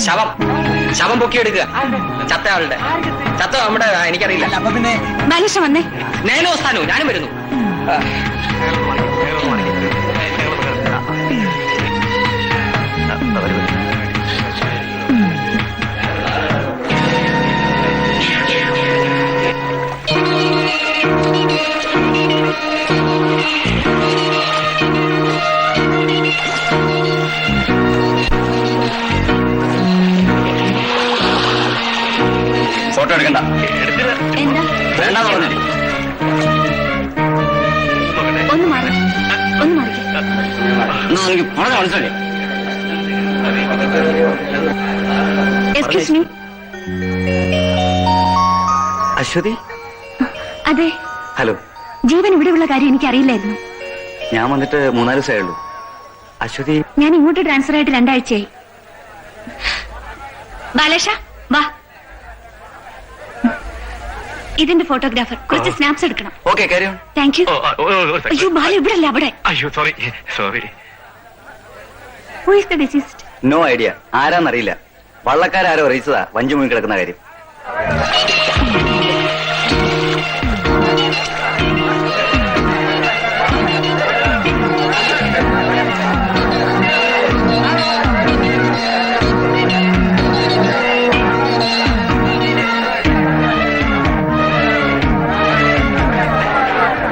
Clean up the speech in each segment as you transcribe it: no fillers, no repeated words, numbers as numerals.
ശവം ശവം പൊക്കിയെടുക്കുക. ചത്ത ആളുടെ ചത്ത നമ്മുടെ എനിക്കറിയില്ല. അപ്പൊ പിന്നെ ബാലേഷ വന്നേ. നേനോ സ്ഥാനോ ഞാനും വരുന്നു. ഫോട്ടോ എടുക്കണ്ട. എന്താ? വേണ്ടെന്ന് പറഞ്ഞു. ഒന്ന് മാറി, ഒന്ന് മാറിക്കേ. എനിക്ക് വളരെ മനസ്സിലായി. Excuse me. അശ്വതി. അതെ. ഹലോ. ജീവൻ ഇവിടെയുള്ള കാര്യം എനിക്ക് അറിയില്ലായിരുന്നു. ഞാൻ വന്നിട്ട് 3-4 ദിവസമേ ഉള്ളൂ. അശ്വതി. ഞാൻ ഇങ്ങോട്ട് ട്രാൻസ്ഫർ ആയിട്ട് 2 ആഴ്ചയായി. ബാലേഷ വാ. ഇതിന്റെ ഫോട്ടോഗ്രാഫർ കുറച്ച് സ്നാപ്സ് എടുക്കണം. ഓക്കെ, കാര്യം. Thank you. അയ്യോ ബാല ഇവിടെ അല്ല, അവിടെ. അയ്യോ sorry sorry. Who is the deceased? No idea. ആരാന്നറിയില്ല. വള്ളക്കാരോ അറിയിച്ചതാ വഞ്ചു മുങ്ങി കിടക്കുന്ന കാര്യം.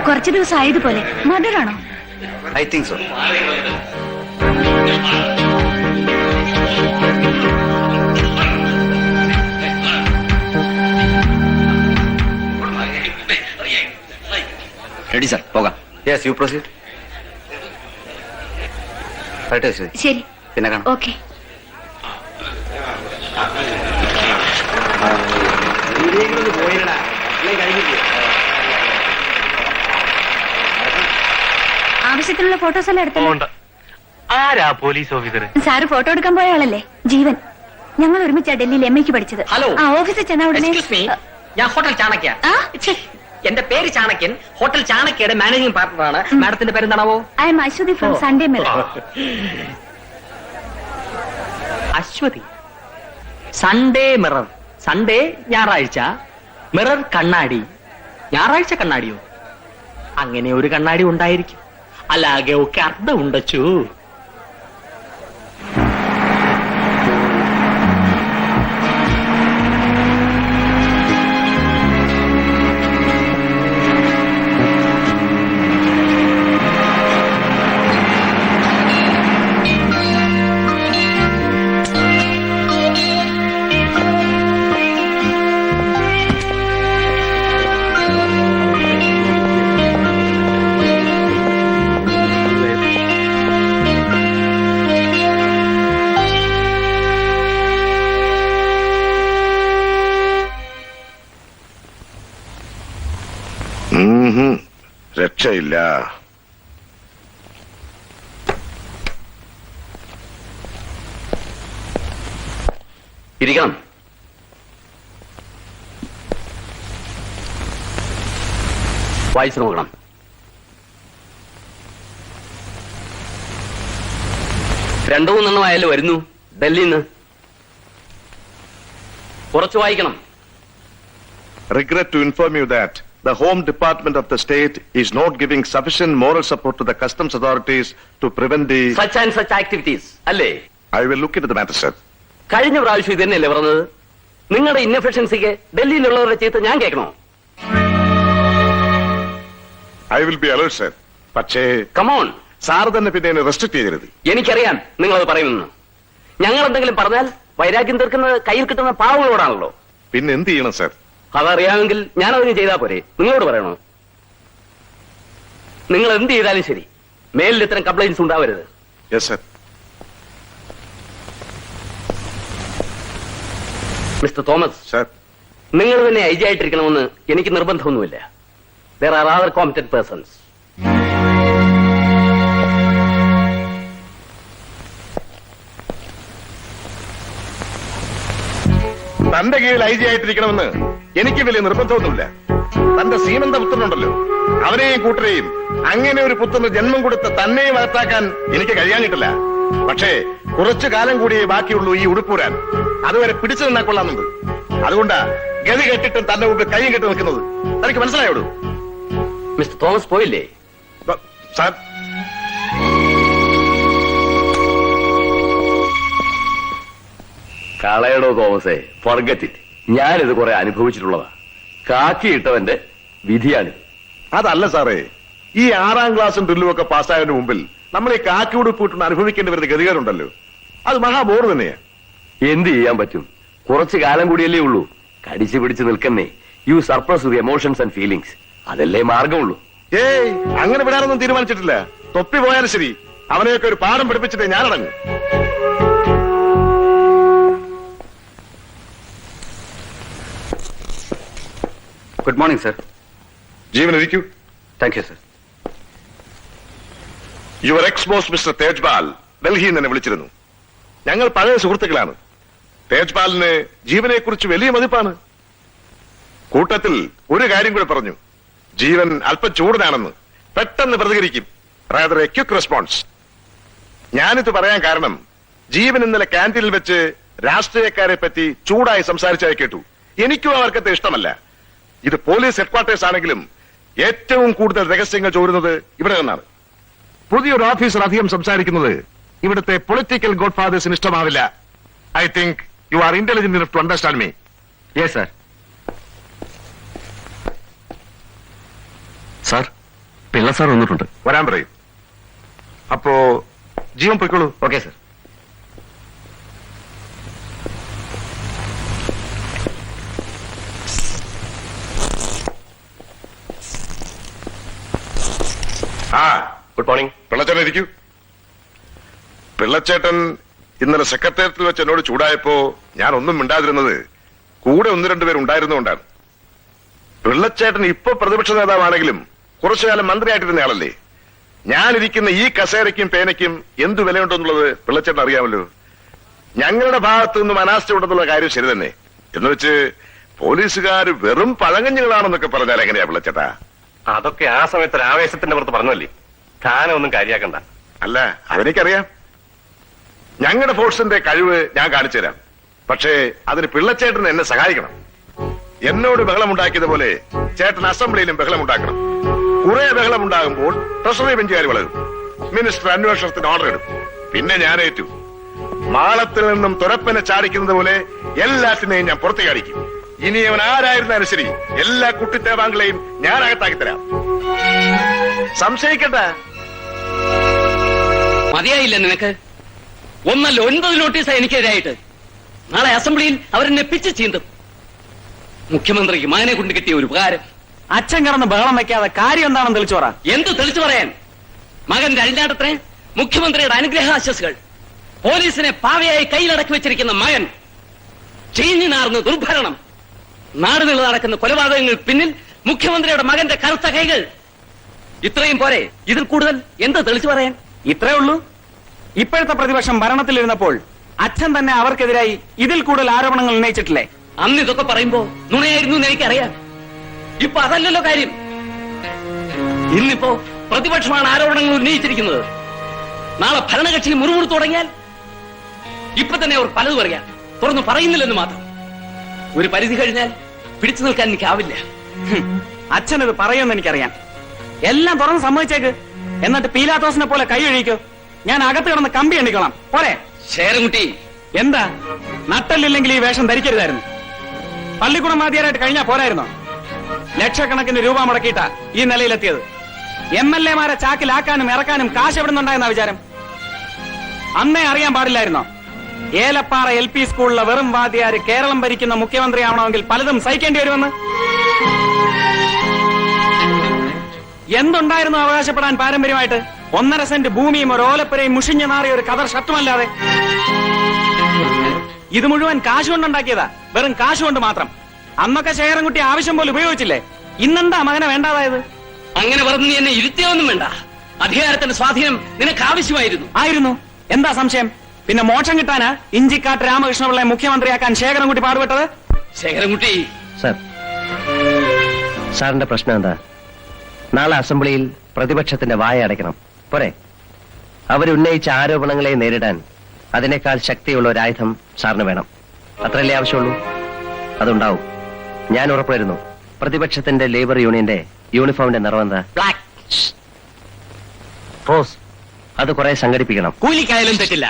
കുറച്ചു ദിവസം ആയതുപോലെ. മദറാണോ? I think so. Ready sir, പോകാം. Yes, you proceed. വരട്ടെ അശ്വതി. ശരി, പിന്നെ കാണാം. ഓക്കെ. ആവശ്യത്തിനുള്ള ഫോട്ടോസ് എല്ലാം എടുത്തു. ആരാ പോലീസ് ഓഫീസർ? സാറ് ഫോട്ടോ എടുക്കാൻ പോയ ആളല്ലേ ജീവൻ. ഞങ്ങൾ ഒരുമിച്ചാ ഡൽഹിയിൽ MA പഠിച്ചത്. ഹലോ. ആ ഓഫീസിൽ ചെന്ന ഉടനെ. ഞാൻ ഹോട്ടൽ ചാണക്യ. എന്റെ പേര് ചാണക്യൻ. ഹോട്ടൽ ചാണക്യയുടെ മാനേജിംഗ് പാർട്ണറാണ്. മാഡത്തിന്റെ പേരെന്താണാവോ? I'm Aswathy from Sunday Mirror. Aswathy. Sunday Mirror. Sunday ഞായറാഴ്ച, മിറർ കണ്ണാടി. ഞായറാഴ്ച കണ്ണാടിയോ? അങ്ങനെ ഒരു കണ്ണാടി ഉണ്ടായിരിക്കും. అలాగే ఒక అర్థం ఉండొచ్చు. രക്ഷയില്ല. ഇരിക്കണം. വായിച്ചു നോക്കണം. രണ്ടു മൂന്നെണ്ണമായാലും വരുന്നു ഡൽഹിയിൽ നിന്ന്. കുറച്ച് വായിക്കണം. Regret to inform you that the Home Department of the state is not giving sufficient moral support to the customs authorities to prevent the such and such activities അല്ലേ? I will look into the matter, sir. കഴിഞ്ഞ പ്രാവശ്യം ഇത് തന്നെയല്ലേ പറഞ്ഞത്? നിങ്ങളുടെ ഇൻഎഫിഷ്യൻസിക്ക് ഡൽഹിയിലുള്ളവരുടെ ചീത്ത ഞാൻ കേൾക്കണോ? I will be alert, sir. പക്ഷേ കമോൺ. സാർ തന്നെ പിന്നെ എന്നെ റെസ്ട്രിക്ട് ചെയ്യരുത്. എനിക്കറിയാം നിങ്ങളത് പറയുമെന്ന്. ഞങ്ങൾ എന്തെങ്കിലും പറഞ്ഞാൽ വൈരാഗ്യം തീർക്കുന്നത് കയ്യിൽ കിട്ടുന്ന പാവങ്ങളോടാണല്ലോ. പിന്നെ എന്ത് ചെയ്യണം, സർ? അതറിയാമെങ്കിൽ ഞാനതിന് ചെയ്താൽ പോരെ? നിങ്ങളോട് പറയണോ? നിങ്ങൾ എന്ത് ചെയ്താലും ശരി, മേലിൽ ഇത്തരം കംപ്ലൈന്റ്സ് ഉണ്ടാവരുത്. Yes, sir. Mister Thomas, sir. നിങ്ങൾ തന്നെ IG ആയിട്ടിരിക്കണമെന്ന് എനിക്ക് നിർബന്ധമൊന്നുമില്ല. There are other competent persons. തന്റെ കീഴിൽ IG ആയിട്ടിരിക്കണമെന്ന് എനിക്ക് വലിയ നിർബന്ധമൊന്നുമില്ല. തന്റെ സീമന്ത പുത്രനുണ്ടല്ലോ, അവനെയും കൂട്ടരെയും അങ്ങനെ ഒരു പുത്രന് ജന്മം കൊടുത്ത് തന്നെയും വളർത്താക്കാൻ എനിക്ക് കഴിയാനിട്ടില്ല. പക്ഷേ കുറച്ചു കാലം കൂടി ബാക്കിയുള്ളൂ ഈ ഉടുപ്പൂരാൻ. അതുവരെ പിടിച്ചു നിന്നാ കൊള്ളാമെന്നുണ്ട്. അതുകൊണ്ടാ ഗതി കെട്ടിട്ടും തന്റെ മുമ്പ് കൈയും കെട്ടി നിൽക്കുന്നത്. തനിക്ക് മനസ്സിലായോടൂ? മിസ്റ്റർ തോമസ് പോയില്ലേ? സാർ, കളയടോ തോമസേ, ഫർഗറ്റ് ഇറ്റ്. ഞാനിത് കുറെ അനുഭവിച്ചിട്ടുള്ളതാ. കാക്കിയിട്ടവന്റെ വിധിയാണിത്. അതല്ല സാറേ, ഈ 6ാം ക്ലാസും ഡ്രില്ലും ഒക്കെ പാസ്സായതിനു മുമ്പിൽ നമ്മൾ ഈ കാക്കി ഉടുപ്പിട്ട് അനുഭവിക്കേണ്ടി വരുന്ന ഗതികേടുണ്ടല്ലോ, അത് മഹാബോറ് തന്നെയാ. എന്ത് ചെയ്യാൻ പറ്റും? കുറച്ചു കാലം കൂടിയല്ലേ ഉള്ളൂ. കടിച്ചു പിടിച്ച് നിൽക്കുന്നേ. You suppress your emotions and feelings. അതല്ലേ മാർഗമുള്ളൂ. ഏയ്, അങ്ങനെ വിടാനൊന്നും തീരുമാനിച്ചിട്ടില്ല. തൊപ്പി പോയാലും ശരി, അവനെയൊക്കെ ഒരു പാഠം പഠിപ്പിച്ചിട്ടേ ഞാനടങ്ങും. Good morning sir. ജീവൻ ഇരിക്കൂ. Thank you sir. Your ex boss mister Tejpal ഡൽഹിയിൽ നിന്ന് എന്നെ വിളിച്ചിരുന്നു. ഞങ്ങൾ പഴയ സുഹൃത്തുക്കളാണ്. തേജ്പാലിന് ജീവനെ കുറിച്ച് വലിയ മതിപ്പാണ്. കൂട്ടത്തിൽ ഒരു കാര്യം കൂടെ പറഞ്ഞു. ജീവൻ അല്പം ചൂടനാണെന്ന്. പെട്ടെന്ന് പ്രതികരിക്കും. Rather A quick response. ഞാനിത് പറയാൻ കാരണം, ജീവൻ ഇന്നലെ ക്യാന്റീനിൽ വെച്ച് രാഷ്ട്രീയക്കാരെ പറ്റി ചൂടായി സംസാരിച്ചായി കേട്ടു. എനിക്കും അവർക്കത്തെ ഇഷ്ടമല്ല. ഇത് പോലീസ് ഹെഡ്ക്വാർട്ടേഴ്സ് ആണെങ്കിലും ഏറ്റവും കൂടുതൽ രഹസ്യങ്ങൾ ചോരുന്നത് ഇവിടെ നിന്നാണ്. പുതിയൊരു ഓഫീസർ അധികം സംസാരിക്കുന്നത് ഇവിടുത്തെ പൊളിറ്റിക്കൽ ഗോഡ് ഫാദേഴ്സിന് ഇഷ്ടമാവില്ല. I think you are intelligent enough to understand me. Yes sir. Sir, Pillai sir വന്നിട്ടുണ്ട്. വരാൻ പറയും. അപ്പോ ജീവൻ പൊയ്ക്കോളൂ. Okay sir. ആ, ഗുഡ് മോർണിംഗ്. പിള്ളച്ചേട്ടൻ ഇരിക്കൂ. പിള്ളച്ചേട്ടൻ ഇന്നലെ സെക്രട്ടേറിയറ്റിൽ വെച്ച് എന്നോട് ചൂടായപ്പോ ഞാൻ ഒന്നും മിണ്ടാതിരുന്നത് കൂടെ 1-2 പേർ ഉണ്ടായിരുന്നുകൊണ്ടാണ്. പിള്ളച്ചേട്ടൻ ഇപ്പൊ പ്രതിപക്ഷ നേതാവാണെങ്കിലും കുറച്ചുകാലം മന്ത്രിയായിട്ടിരുന്നയാളല്ലേ. ഞാനിരിക്കുന്ന ഈ കസേരയ്ക്കും പേനയ്ക്കും എന്തു വിലയുണ്ടെന്നുള്ളത് പിള്ളച്ചേട്ടൻ അറിയാമല്ലോ. ഞങ്ങളുടെ ഭാഗത്തു നിന്നും അനാസ്ഥ ഉണ്ടെന്നുള്ള കാര്യം ശരി തന്നെ. എന്ന് വെച്ച് പോലീസുകാർ വെറും പഴങ്കഞ്ഞുകളാണെന്നൊക്കെ പറഞ്ഞാൽ എങ്ങനെയാ പിള്ളച്ചേട്ടാ? അതൊക്കെ ആ സമയത്ത് ഒരു ആവേശത്തിന്റെ പുറത്ത് പറഞ്ഞല്ലേ. താനൊന്നും കാര്യാക്കണ്ട. അല്ല, അതെനിക്കറിയാം. ഞങ്ങളുടെ ഫോഴ്സിന്റെ കഴിവ് ഞാൻ കാണിച്ചു തരാം. പക്ഷേ അതിന് പിള്ളച്ചേട്ടൻ എന്നെ സഹായിക്കണം. എന്നോട് ബഹളമുണ്ടാക്കിയതുപോലെ ചേട്ടൻ അസംബ്ലിയിലും ബഹളമുണ്ടാക്കണം. കുറെ ബഹളമുണ്ടാകുമ്പോൾ ട്രഷറി ബെഞ്ചുകാർ വളരും. മിനിസ്റ്റർ അന്വേഷണത്തിന് ഓർഡർ ഇടും. പിന്നെ ഞാൻ ഏറ്റു. മാളത്തിൽ നിന്നും തുരപ്പനെ ചാടിക്കുന്നത് പോലെ എല്ലാത്തിനെയും ഞാൻ പുറത്തേക്ക് അടിക്കും. ഇനി അവൻ ആരായിരുന്നാലും ശരി, എല്ലാ കുട്ടിത്തേവാങ്കളെയും ഞാൻ അകത്താക്കി തരാം. സംശയിക്കണ്ട. മതിയായില്ല നിനക്ക്? 1 അല്ല 9 നോട്ടീസാണ് എനിക്കെതിരായിട്ട്. നാളെ അസംബ്ലിയിൽ അവരെന്നെ പിച്ച് ചീന്തും. മുഖ്യമന്ത്രിക്ക് മകനെ കൊണ്ട് കിട്ടിയ ഒരു ഉപകാരം. അച്ഛൻ കിടന്ന് ബഹളം വെക്കാതെ കാര്യം എന്താണെന്ന് തെളിച്ചു പറ. എന്ത് തെളിച്ചു പറയാൻ? മകന്റെ അഴിഞ്ഞാട്ടത്തിന് മുഖ്യമന്ത്രിയുടെ അനുഗ്രഹാശസ്സുകൾ. പോലീസിനെ പാവയായി കയ്യിലടക്കി വെച്ചിരിക്കുന്ന മകൻ. ചീഞ്ഞു നാർന്ന് ദുർഭരണം. നാടുനില നടക്കുന്ന കൊലപാതകങ്ങൾ പിന്നിൽ മുഖ്യമന്ത്രിയുടെ മകന്റെ കറുത്ത കൈകൾ. ഇത്രയും പോരെ? ഇതിൽ കൂടുതൽ എന്ത് തെളിച്ചു പറയാൻ? ഇത്രേ ഉള്ളൂ. ഇപ്പോഴത്തെ പ്രതിപക്ഷം ഭരണത്തിലിരുന്നപ്പോൾ അച്ഛൻ തന്നെ അവർക്കെതിരായി ഇതിൽ കൂടുതൽ ആരോപണങ്ങൾ ഉന്നയിച്ചിട്ടില്ലേ? അന്ന് ഇതൊക്കെ പറയുമ്പോ നുണയായിരുന്നു എന്ന് എനിക്കറിയാം. ഇപ്പൊ അതല്ലല്ലോ കാര്യം. ഇന്നിപ്പോ പ്രതിപക്ഷമാണ് ആരോപണങ്ങൾ ഉന്നയിച്ചിരിക്കുന്നത്. നാളെ ഭരണകക്ഷി മുറുമുറു തുടങ്ങിയാൽ ഇപ്പൊ തന്നെ അവർ പലതും അറിയാം. തുറന്നു പറയുന്നില്ലെന്ന് മാത്രം. ഒരു പരിധി കഴിഞ്ഞാൽ പിടിച്ചു നിൽക്കാൻ എനിക്കാവില്ല. അച്ഛനത് പറയുമെന്ന് എനിക്കറിയാം. എല്ലാം തുറന്ന് സമ്മതിച്ചേക്ക്. എന്നിട്ട് പീലാത്തോസിനെ പോലെ കൈ ഒഴിക്കോ. ഞാൻ അകത്ത് കിടന്ന് കമ്പി എണ്ണിക്കോളാം. പോരെ? ശേരൻകുട്ടി, എന്താ നട്ടല്ലില്ലെങ്കിൽ ഈ വേഷം ധരിക്കരുതായിരുന്നു. പള്ളിക്കൂടം വാദ്യാരായിട്ട് കഴിഞ്ഞാ പോരായിരുന്നോ? ലക്ഷക്കണക്കിന് രൂപ മുടക്കിയിട്ട ഈ നിലയിലെത്തിയത്. MLA മാരെ ചാക്കിലാക്കാനും ഇറക്കാനും കാശ് എവിടെ നിന്നുണ്ടായെന്ന വിചാരം? അന്നേ അറിയാൻ പാടില്ലായിരുന്നോ? ഏലപ്പാറ LP സ്കൂളിലെ വെറും വാദ്യാര് കേരളം ഭരിക്കുന്ന മുഖ്യമന്ത്രിയാവണമെങ്കിൽ പലതും സഹിക്കേണ്ടി വരുമെന്ന്. എന്തുണ്ടായിരുന്നു അവകാശപ്പെടാൻ പാരമ്പര്യമായിട്ട്? 1.5 സെന്റ് ഭൂമിയും ഒരു ഓലപ്പുരയും മുഷിഞ്ഞു നാറിയ ഒരു കതർ ഷർട്ടുമല്ലാതെ. ഇത് മുഴുവൻ കാശ് കൊണ്ടുണ്ടാക്കിയതാ. വെറും കാശ് കൊണ്ട് മാത്രം. അന്നൊക്കെ ശേഖരൻകുട്ടി ആവശ്യം പോലെ ഉപയോഗിച്ചില്ലേ? ഇന്നെന്താ മകനെ വേണ്ടാതായത്? അങ്ങനെ പറഞ്ഞ് നീ എന്നെ ഇരുത്തിയൊന്നും വേണ്ട. അധികാരത്തിന്റെ സ്വാധീനം നിനക്ക് ആവശ്യമായിരുന്നു. ആയിരുന്നു. എന്താ സംശയം? പിന്നെ മോക്ഷം കിട്ടാനാ ഇഞ്ചിക്കാട്ട് രാമകൃഷ്ണപിള്ളയെ മുഖ്യമന്ത്രിയാക്കാൻ ശേഖരൻകുട്ടി പാടുപെട്ടത്? ശേഖരൻകുട്ടി, സാറിന്റെ പ്രശ്നം എന്താ? നാളെ അസംബ്ലിയിൽ പ്രതിപക്ഷത്തിന്റെ വായ അടയ്ക്കണം. പോരെ? അവരുന്നയിച്ച ആരോപണങ്ങളെ നേരിടാൻ അതിനേക്കാൾ ശക്തിയുള്ള ഒരു ആയുധം സാറിന് വേണം. അത്രയല്ലേ ആവശ്യമുള്ളൂ? അതുണ്ടാവും. ഞാൻ ഉറപ്പുവരുന്നു. പ്രതിപക്ഷത്തിന്റെ ലേബർ യൂണിയന്റെ യൂണിഫോമിന്റെ നിറം എന്താ? ബ്ലാക്ക്. റോസ്. അത് കുറെ സംഘടിപ്പിക്കണം. കൂലിക്കായാലും തെറ്റില്ല.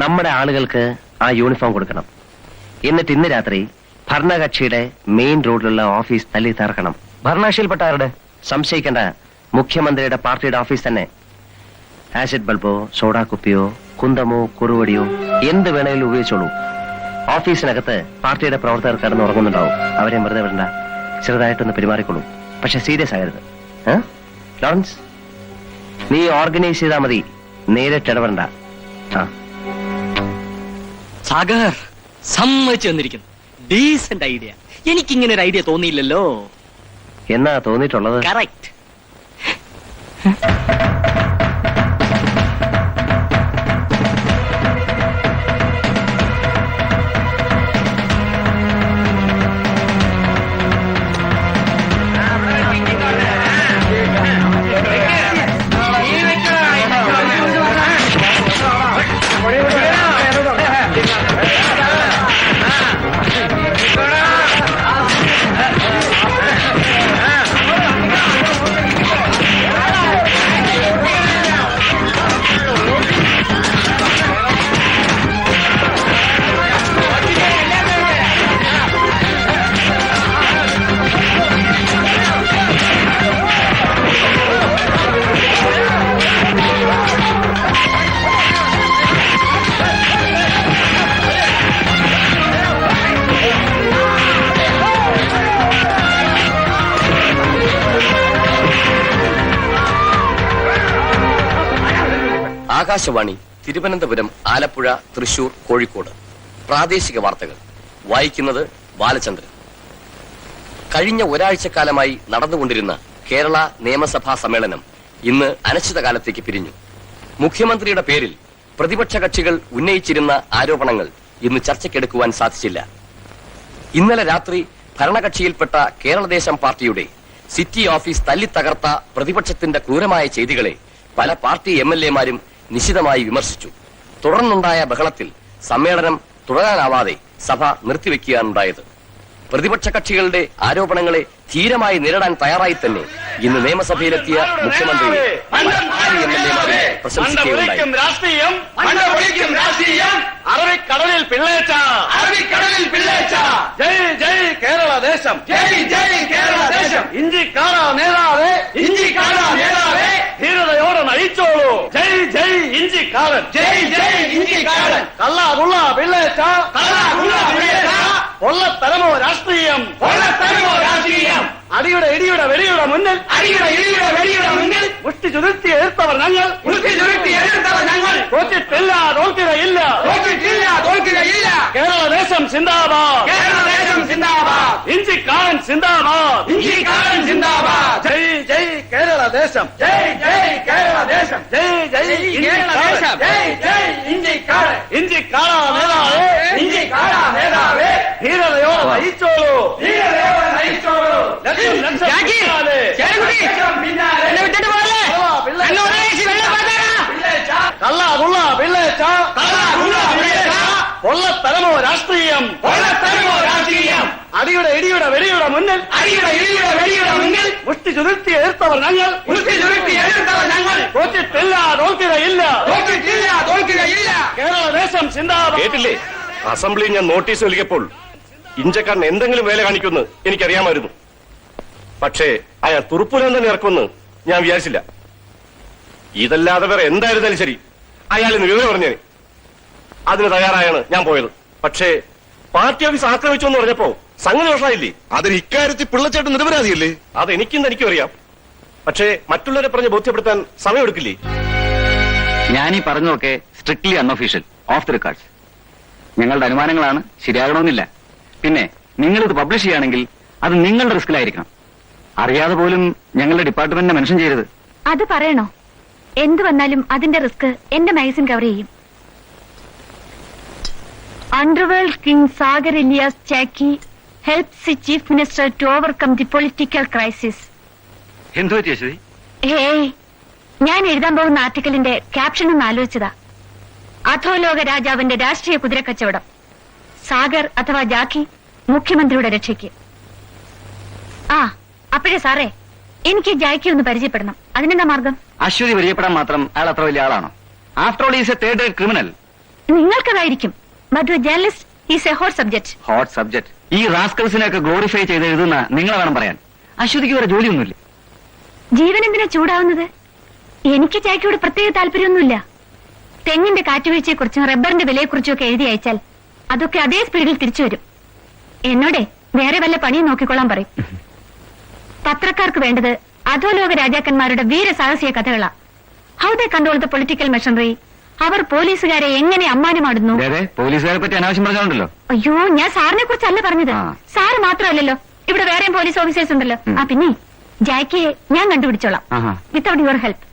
നമ്മുടെ ആളുകൾക്ക് ആ യൂണിഫോം കൊടുക്കണം. എന്നിട്ട് ഇന്ന് രാത്രി ഭരണകക്ഷിയുടെ മെയിൻ റോഡിലുള്ള ഓഫീസ് തല്ലി തകർക്കണം. ഭരണകക്ഷിയിൽപ്പെട്ട ആരുടെ? സംശയിക്കേണ്ട, മുഖ്യമന്ത്രിയുടെ പാർട്ടിയുടെ ഓഫീസ് തന്നെ. ആസിഡ് ബൾബോ സോഡാ കുപ്പിയോ കുന്തമോ കുറുവടിയോ എന്ത് വേണേലും ഉപയോഗിച്ചോളൂ. ഓഫീസിനകത്ത് പാർട്ടിയുടെ പ്രവർത്തകർ കിടന്നുറങ്ങുന്നുണ്ടാവും. അവരെ വെറുതെ വിടണ്ട. ചെറുതായിട്ടൊന്ന് പെരുമാറിക്കൊള്ളൂ. പക്ഷെ സീരിയസ് ആകരുത്. ലോറൻസ്, നീ ഓർഗനൈസ് ചെയ്താൽ മതി, നേരിട്ട് ഇടപെടണ്ട. സാഗർ സമ്മതിച്ചു വന്നിരിക്കുന്നു. Decent idea. എനിക്കിങ്ങനെ ഒരു ഐഡിയ തോന്നിയില്ലല്ലോ. എന്നാ തോന്നിയിട്ടുള്ളത്? കറക്റ്റ്. ആകാശവാണി തിരുവനന്തപുരം, ആലപ്പുഴ, തൃശൂർ, കോഴിക്കോട്. പ്രാദേശിക വാർത്തകൾ വായിക്കുന്നത് ബാലചന്ദ്രൻ. കഴിഞ്ഞ ഒരാഴ്ചക്കാലമായി നടന്നുകൊണ്ടിരുന്ന കേരള നിയമസഭാ സമ്മേളനം ഇന്ന് അനിശ്ചിതകാലത്തേക്ക് പിരിഞ്ഞു. മുഖ്യമന്ത്രിയുടെ പേരിൽ പ്രതിപക്ഷ കക്ഷികൾ ഉന്നയിച്ചിരുന്ന ആരോപണങ്ങൾ ഇന്ന് ചർച്ചയ്ക്കെടുക്കുവാൻ സാധിച്ചില്ല. ഇന്നലെ രാത്രി ഭരണകക്ഷിയിൽപ്പെട്ട കേരളദേശം പാർട്ടിയുടെ സിറ്റി ഓഫീസ് തല്ലിത്തകർത്ത പ്രതിപക്ഷത്തിന്റെ ക്രൂരമായ ചെയ്തികളെ പല പാർട്ടി MLA-മാരും നിശിതമായി വിമർശിച്ചു. തുടർന്നുണ്ടായ ബഹളത്തിൽ സമ്മേളനം തുടരാനാവാതെ സഭ നിർത്തിവെക്കുകയാണുണ്ടായത്. പ്രതിപക്ഷ കക്ഷികളുടെ ആരോപണങ്ങളെ ധീരമായി നേരിടാൻ തയ്യാറായി തന്നെ ഇന്ന് നിയമസഭയിലെത്തിയ മുഖ്യമന്ത്രിയെ MLA-മാരെ പ്രശംസിക്കുകയുണ്ടായി. അറബിക്കടലിൽ പിള്ളേച്ച, അറബിക്കടലിൽ പിള്ളേച്ച, ജയ് ജയ് കേരള ദേശം, ജയ് ജയ് കേരള ദേശം, ഇഞ്ചിക്കാര നേതാവേ, ഇഞ്ചിക്കാര നേതാവേ, ധീരതയോടെ നയിച്ചോളൂ, ജയ് ജയ് ഇഞ്ചിക്കാരൻ, ജയ് ജയ് ഇഞ്ചിക്കാരൻ, കള്ളാകുള്ള പിള്ളേച്ച, കള്ളാകുള്ള പിള്ളേച്ച, പൊള്ളത്തരമോ രാഷ്ട്രീയം, പൊള്ളത്തരമോ രാഷ്ട്രീയം, അടിയുടെ ഇടിയുടെ വെടിയുടെ മുന്നിൽ, അടിയുടെ ഇടിയുടെ വെടിയുടെ മുന്നിൽ മുഷ്ടി ചുരുത്തി എതിർത്തവർ ഞങ്ങൾ, മുഷ്ടി ചുരുത്തി എതിർത്തവർ ഞങ്ങൾ, തോറ്റിട്ടില്ല തോൽക്കുകയില്ല, തോറ്റിട്ടില്ല തോൽക്കുകയില്ല, കേരളദേശം സിന്ദാബാദ്, കേരളദേശം സിന്ദാബാദ്, ഇഞ്ചിക്കാരൻ സിന്ദാബാദ്, ഇഞ്ചിക്കാരൻ സിന്ദാബാദ്, ജയ് ജയ് കേരളദേശം, ജയ് ജയ് കേരളദേശം, ജയ് ജയ് കേരളദേശം, ജയ് ജയ് ഇഞ്ചിക്കാരൻ, ഇഞ്ചിക്കാര നേതാവേ, ഇഞ്ചിക്കാര നേതാവേ, ധീരതയോടെ നയിച്ചോളൂ, ധീരതയോടെ നയിച്ചോളൂ, കള്ളാകുള്ള പിള്ളേച്ച, കള്ളാകുള്ള പിള്ളേച്ച, പൊള്ളത്തരമോ രാഷ്ട്രീയം, പൊള്ളത്തരമോ രാഷ്ട്രീയം, അടിയുടെ ഇടിയുടെ വെടിയുടെ മുന്നിൽ, അടിയുടെ ഇടിയുടെ വെടിയുടെ മുന്നിൽ മുഷ്ടി ചുരുത്തി എതിർത്തവർ ഞങ്ങൾ, മുഷ്ടി ചുരുത്തി എതിർത്തവർ ഞങ്ങൾ, തോറ്റിട്ടില്ല തോൽക്കുകയില്ല, തോറ്റിട്ടില്ല തോൽക്കുകയില്ല, കേരളദേശം സിന്ദാബാദ്. കേട്ടില്ലേ? അസംബ്ലിയിൽ ഞാൻ നോട്ടീസ് നൽകിയപ്പോൾ ഇഞ്ചക്കാരൻ എന്തെങ്കിലും വേല കാണിക്കുമെന്ന് എനിക്കറിയാമായിരുന്നു. പക്ഷേ അയാൾ തുറുപ്പുരം തന്നെ ഇറക്കുമെന്ന് ഞാൻ വിചാരിച്ചില്ല. ഇതല്ലാതെ വേറെ എന്തായിരുന്നാലും ശരി അയാളിന്ന് വിവരം പറഞ്ഞേനെ. അതിന് തയ്യാറായാണ് ഞാൻ പോയത്. പക്ഷേ പാർട്ടി ഓഫീസ് ആക്രമിച്ചു എന്ന് പറഞ്ഞപ്പോ സംഗതി വഷളായില്ലേ? അതിന് ഇക്കാര്യത്തിൽ പിള്ളച്ചേട്ടൻ നിരപരാധിയല്ലേ? അത് എനിക്കും തനിക്കും അറിയാം. പക്ഷേ മറ്റുള്ളവരെ പറഞ്ഞ് ബോധ്യപ്പെടുത്താൻ സമയമെടുക്കില്ലേ? ഞാനീ പറഞ്ഞതൊക്കെ strictly unofficial, of the records. ഞങ്ങളുടെ അനുമാനങ്ങളാണ്, ശരിയാകണമെന്നില്ല. പിന്നെ നിങ്ങളിത് പബ്ലിഷ് ചെയ്യുകയാണെങ്കിൽ അത് നിങ്ങളുടെ റിസ്കിലായിരിക്കണം. അറിയാതെ പോലും ഞങ്ങളുടെ ഡിപ്പാർട്ട്മെന്റിനെ മെൻഷൻ ചെയ്യരുത്. അത് പറയണോ? എന്ത് വന്നാലും അതിന്റെ റിസ്ക് എന്റെ മാഗസിൻ കവർ ചെയ്യും. Underworld king Sagar alias Jacky helps the chief minister to overcome the political crisis. എന്തു പറ്റി അശ്വതി? ഞാൻ എഴുതാൻ പോകുന്ന ആർട്ടിക്കിളിന്റെ ക്യാപ്ഷൻ ഒന്ന് ആലോചിച്ചതാ. അധോലോക രാജാവിന്റെ രാഷ്ട്രീയ കുതിരക്കച്ചവടം. സാഗർ അഥവാ ജാക്കി മുഖ്യമന്ത്രിയുടെ രക്ഷയ്ക്ക്. ആ അപ്പോഴേ സാറേ, എനിക്ക് ജാക്കി ഒന്ന് പരിചയപ്പെടണം. അതിനെന്താ മാർഗം? അശ്വതി പരിചയപ്പെടാൻ മാത്രം അയാൾ അത്ര വലിയ ആളാണോ? After all is a third grade criminal. നിങ്ങൾക്കതായിരിക്കും. But to journalist is a hot subject. Hot subject. ഈ റാസ്കൽസിനെയൊക്കെ ഗ്ലോറിഫൈ ചെയ്ത് എഴുതുന്ന നിങ്ങൾ വേണം പറയാൻ. അശ്വതിക്ക് വേറെ ജോലിയൊന്നുമില്ല. ജീവൻ എന്തിനാ ചൂടാവുന്നത്? എനിക്ക് ജാക്കിയോട് പ്രത്യേക താല്പര്യമൊന്നുമില്ല. തെങ്ങിന്റെ കാറ്റുവീഴ്ചയെക്കുറിച്ചും റബ്ബറിന്റെ വിലയെക്കുറിച്ചും ഒക്കെ എഴുതി അയച്ചാൽ അതൊക്കെ അതേ സ്പീഡിൽ തിരിച്ചു വരും. എന്നോടെ വേറെ വല്ല പണിയും നോക്കിക്കൊള്ളാൻ പറയും. പത്രക്കാർക്ക് വേണ്ടത് അധോലോക രാജാക്കന്മാരുടെ വീരസാഹസിക കഥകളാ. How they control the political machinery. അവർ പോലീസുകാരെ എങ്ങനെ അമ്മാനമാടുന്നു. പോലീസുകാരെ പറ്റി അനാവശ്യം പറഞ്ഞോണ്ടല്ലോ. അയ്യോ, ഞാൻ സാറിനെ കുറിച്ചല്ല പറഞ്ഞത്. സാറ് മാത്രമല്ലല്ലോ, ഇവിടെ വേറെയും പോലീസ് ഓഫീസേഴ്സ് ഉണ്ടല്ലോ. ആ പിന്നെ ജാക്കിയെ ഞാൻ കണ്ടുപിടിച്ചോളാം, വിത്തൗട്ട് യുവർ ഹെൽപ്പ്.